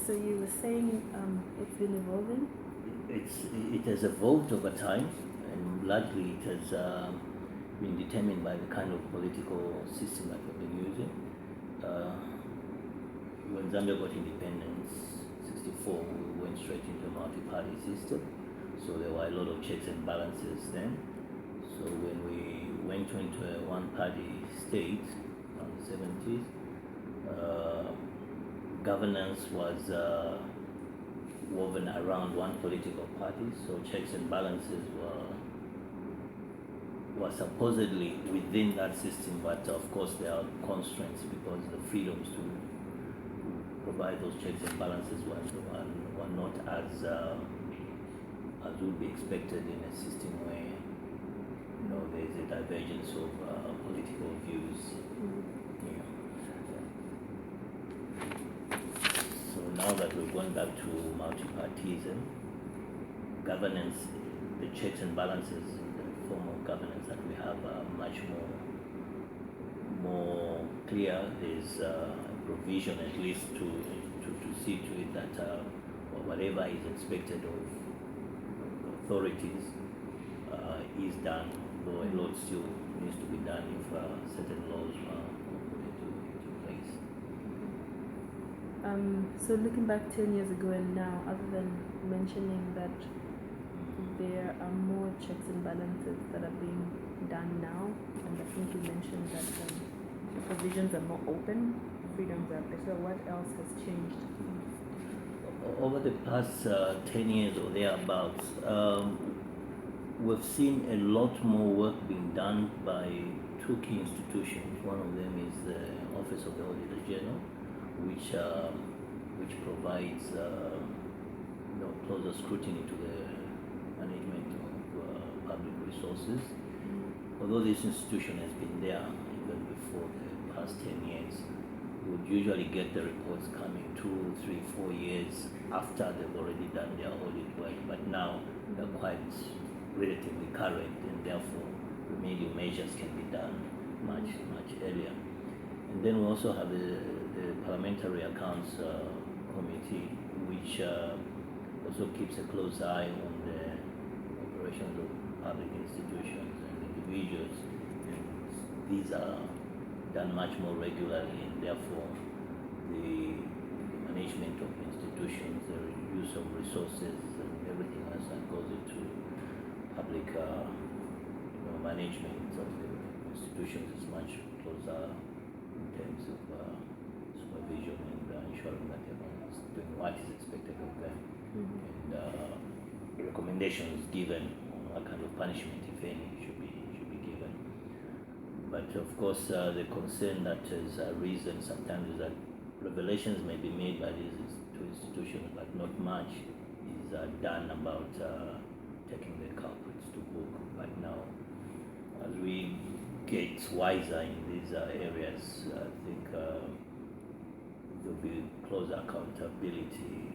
So you were saying it's been evolving? It has evolved over time, and largely it has been determined by the kind of political system that we've been using. When Zambia got independence, 64, we went straight into a multi-party system. So there were a lot of checks and balances then. So when we went into a one-party state in the 70s, governance was woven around one political party. So checks and balances were supposedly within that system, but of course there are constraints because the freedoms to provide those checks and balances were not as would be expected in a system where there is a divergence of political views. Yeah. So now that we're going back to multipartyism, governance, the checks and balances in the form of governance that we have are much more clear. There's a provision at least to see to it that whatever is expected of authorities is done, though a lot still needs to be done if certain laws are put into place. So looking back 10 years ago and now, other than mentioning that there are more checks and balances that are being done now, and I think you mentioned that the provisions are more open, freedoms are better, what else has changed? Over the past 10 years or thereabouts, we've seen a lot more work being done by two key institutions. One of them is the Office of the Auditor General, which provides closer scrutiny to the management of public resources. Although this institution has been there even before the past 10 years, we would usually get the reports coming 2, 3, 4 years after they've already done their audit work, but now they're quite relatively current, and therefore remedial measures can be done much earlier. And then we also have the Parliamentary Accounts Committee, which also keeps a close eye on the operations of public institutions and individuals. And these are done much more regularly, and therefore the management of institutions, the use of resources, and everything else that goes into public management of the institutions is much closer in terms of supervision and ensuring that everyone is doing what is expected of them, and recommendations given on what kind of punishment, if any, should be given. But of course, the concern that has arisen sometimes is that revelations may be made by these two institutions, but not much is done about taking the culprits to book. But now, as we get wiser in these areas, I think there'll be closer accountability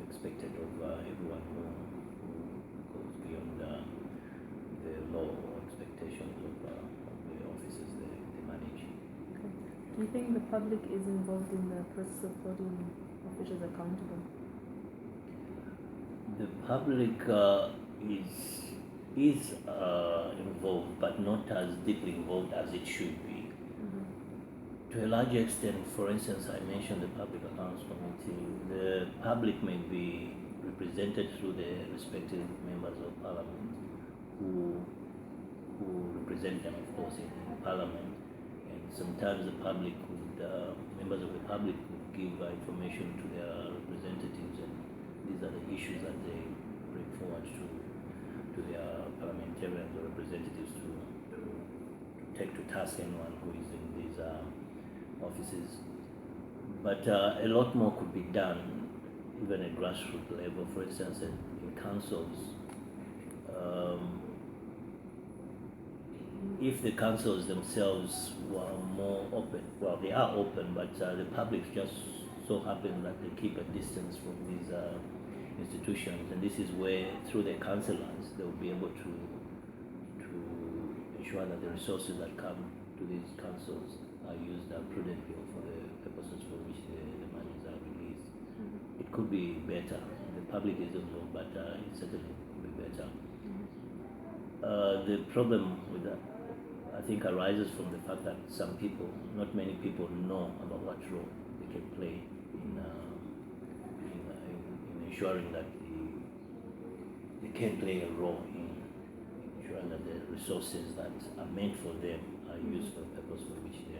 expected of everyone who goes beyond the law or expectations of the officers they manage. Okay. Do you think the public is involved in the process of holding officials accountable? The public is involved, but not as deeply involved as it should be. To a large extent, for instance, I mentioned the Public Accounts Committee. The public may be represented through the respective members of Parliament who represent them, of course, in Parliament. And sometimes the public members of the public would give information to their representatives, and these are the issues that they bring forward to their parliamentarians or representatives to take to task anyone who is in these offices. But a lot more could be done, even at grassroots level. For instance, in councils, if the councils themselves were more open, well, they are open, but the public just so happens that they keep a distance from these institutions, and this is where, through their councillors, they will be able to ensure that the resources that come to these councils are used prudently for the purposes for which the monies are released. It could be better. The public is involved, but it certainly could be better. The problem with that, I think, arises from the fact that some people, not many people, know about what role they can play in ensuring that they can play a role in ensuring that the resources that are meant for them are used for the purpose for which they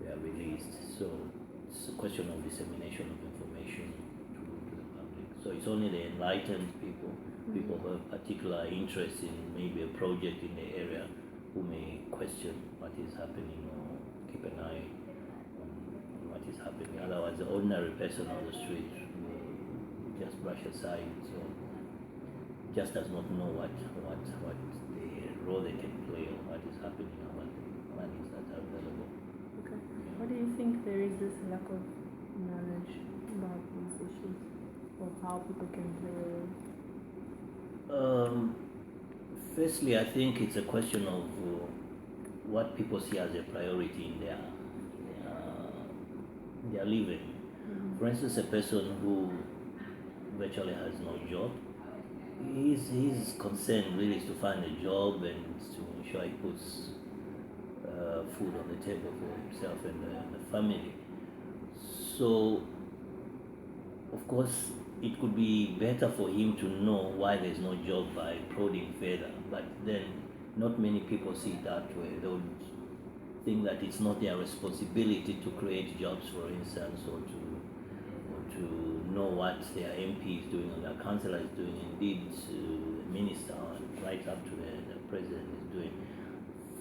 are released. So it's a question of dissemination of information to the public. So it's only the enlightened people, people who have particular interest in maybe a project in the area, who may question what is happening or keep an eye on what is happening. Otherwise, the ordinary person on the street will just brush aside, so just does not know what the role they can play or what is happening or what the monies that are available. Okay. Why do you think there is this lack of knowledge about these issues, or how people can play a role? Firstly, I think it's a question of what people see as a priority in their living. For instance, a person who virtually has no job, his concern really is to find a job and to ensure he puts food on the table for himself and the family. So, of course, it could be better for him to know why there's no job by prodding further, but then not many people see it that way. They would think that it's not their responsibility to create jobs, for instance, or to know what their MP is doing or their councillor is doing, indeed the minister, right up to the president is doing.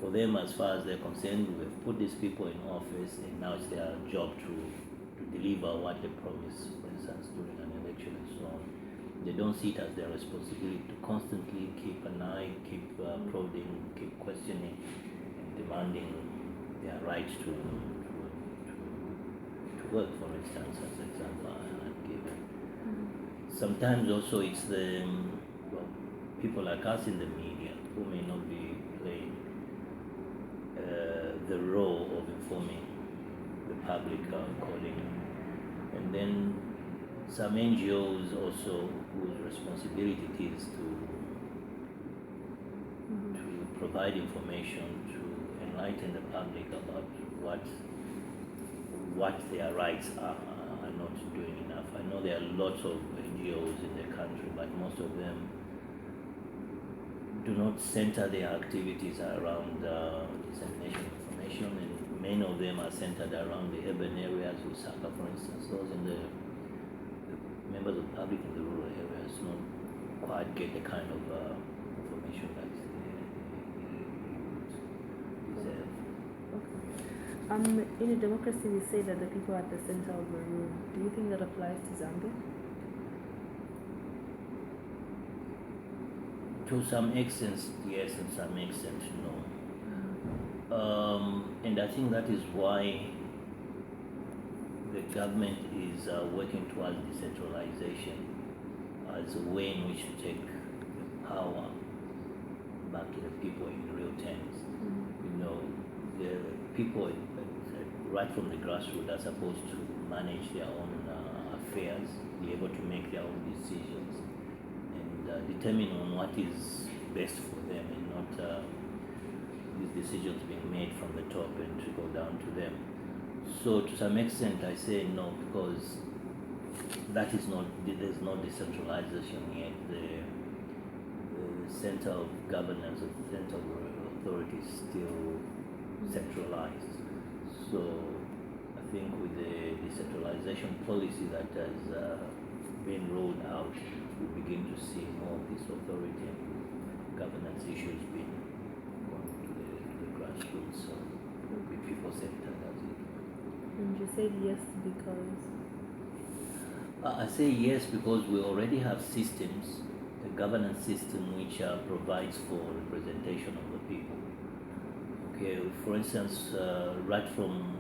For them, as far as they're concerned, we've put these people in office and now it's their job to deliver what they promise, for instance, during an election and so on. They don't see it as their responsibility to constantly keep an eye, keep prodding, keep questioning and demanding their right to work, for instance, as an example I've given. Sometimes also it's the people like us in the media who may not be playing the role of informing the public according. And then some NGOs also whose responsibility it is to provide information to enlighten the public about what their rights are not doing enough. I know there are lots of NGOs in the country, but most of them do not center their activities around dissemination of information, and many of them are centered around the urban areas, Lusaka, for instance. Those in the members of the public in the rural areas don't quite get the kind of information that they deserve. Okay. In a democracy, we say that the people are at the center of the room. Do you think that applies to Zambia? To some extent, yes, and some extent, no. And I think that is why the government is working towards decentralization as a way in which to take the power back to the people in real terms. You know, the people right from the grassroots are supposed to manage their own affairs, be able to make their own decisions, and determine on what is best for them, and not these decisions being made from the top and trickle down to them. So to some extent I say no, because that is not, there's no decentralization yet. The center of governance, the center of authority is still centralized. So I think with the decentralization policy that has been rolled out, we begin to see more of this authority and governance issues being gone to the grassroots. So with people centered, that's it. And you said yes because? I say yes because we already have systems, a governance system which provides for representation of the people. Okay, for instance, right from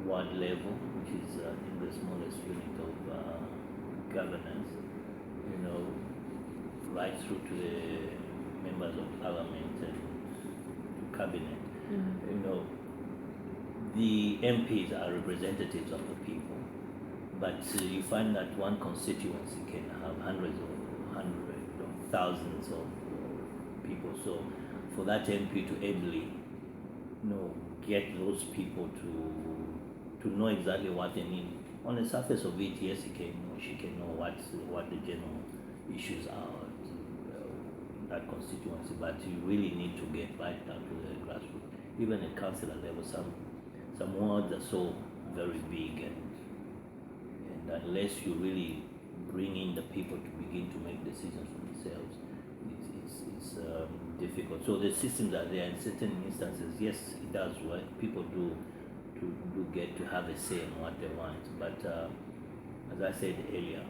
ward level, which is I think the smallest unit of governance, you know, right through to the members of parliament and to cabinet, you know, the MPs are representatives of the people, but you find that one constituency can have hundreds or thousands of people. So for that MP to ably, get those people to know exactly what they need. On the surface of it, yes, she can know what the general issues are in that constituency, but you really need to get right down to the grassroots. Even at councillor level, some wards are so very big, and unless you really bring in the people to begin to make decisions for themselves, it's difficult. So the systems are there in certain instances. Yes, it does work. People do get to have a say in what they want, but as I said earlier,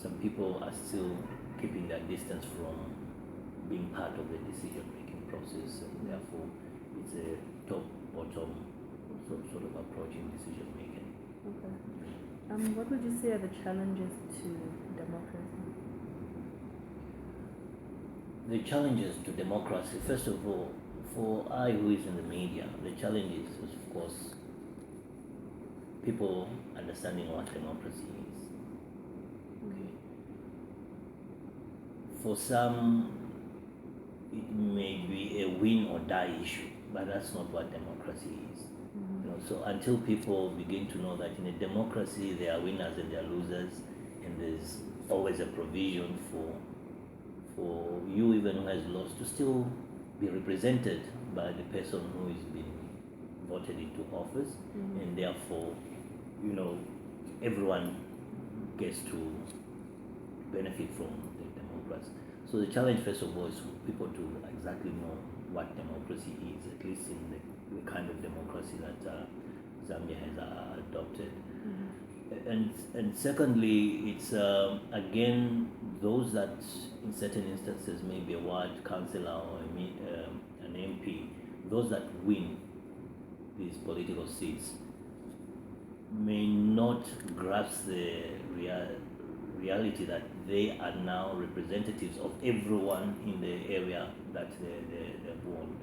some people are still keeping their distance from being part of the decision-making process, and therefore it's a top-bottom sort of approach in decision-making. Okay. What would you say are the challenges to democracy? The challenges to democracy, first of all, for I who is in the media, the challenge is, of course, people understanding what democracy is. Okay. For some, it may be a win or die issue, but that's not what democracy is. So until people begin to know that in a democracy there are winners and there are losers, and there's always a provision for you, even who has lost, to still be represented by the person who is being voted into office, and therefore, everyone gets to benefit from the democracy. So the challenge, first of all, is for people to exactly know what democracy is, at least in the kind of democracy that Zambia has adopted. And secondly, it's again, those that in certain instances may be a ward councillor or an MP, those that win these political seats may not grasp the reality that they are now representatives of everyone in the area that they're born.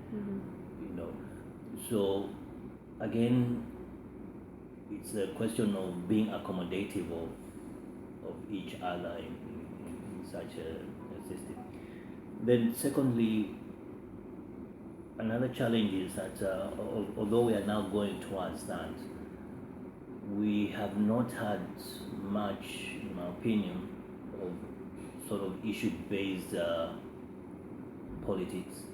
So again, it's a question of being accommodative of each other in such a system. Then secondly, another challenge is that although we are now going towards that, we have not had much, in my opinion, of sort of issue-based politics,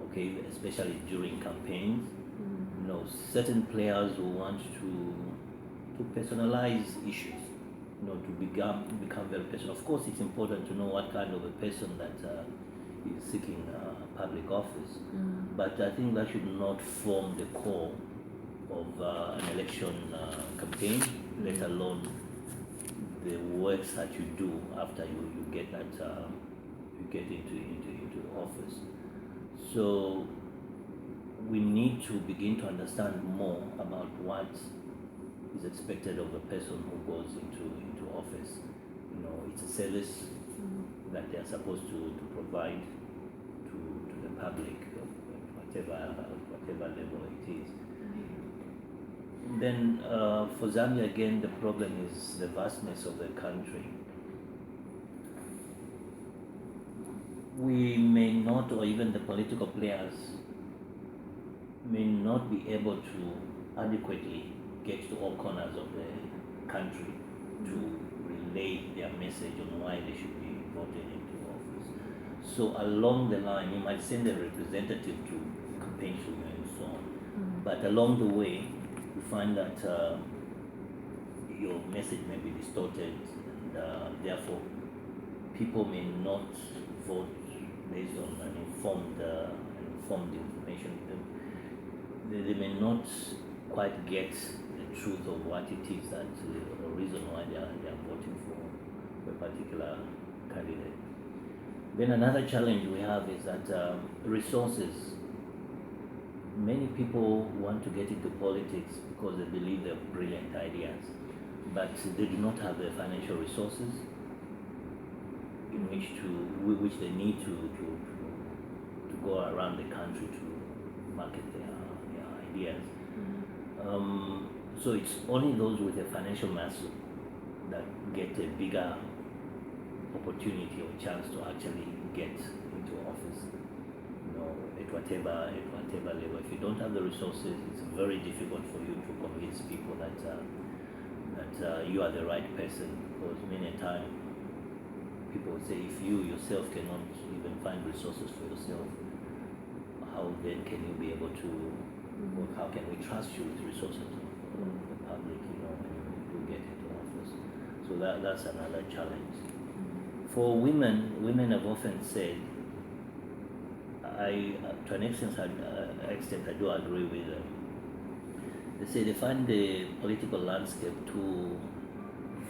okay, especially during campaigns. Certain players who want to personalize issues, to become very personal. Of course, it's important to know what kind of a person that is seeking public office, but I think that should not form the core of an election campaign, let alone the works that you do after you get that you get into office. So we need to begin to understand more about what is expected of a person who goes into office. It's a service that they are supposed to provide to the public, whatever level it is. Then for Zambia, again, the problem is the vastness of the country. We may not, or even the political players may not be able to adequately get to all corners of the country to relay their message on why they should be voted into office. So along the line, you might send a representative to campaign for you and so on, but along the way, you find that your message may be distorted, and therefore people may not vote based on an informed information. They may not quite get the truth of what it is that or reason why they are voting for a particular candidate. Then another challenge we have is that resources. Many people want to get into politics because they believe they have brilliant ideas, but they do not have the financial resources in which they need to go around the country to market their ideas. So it's only those with the financial muscle that get a bigger opportunity or chance to actually get into office. At whatever level. If you don't have the resources, it's very difficult for you to convince people that you are the right person. Because many a time people say, if you yourself cannot even find resources for yourself, how then can you be able to, or how can we trust you with resources of the public, when you do get into office? So that's another challenge. For women have often said, to an extent I do agree with them. They say they find the political landscape too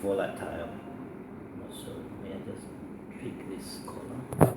volatile. So may I just pick this color?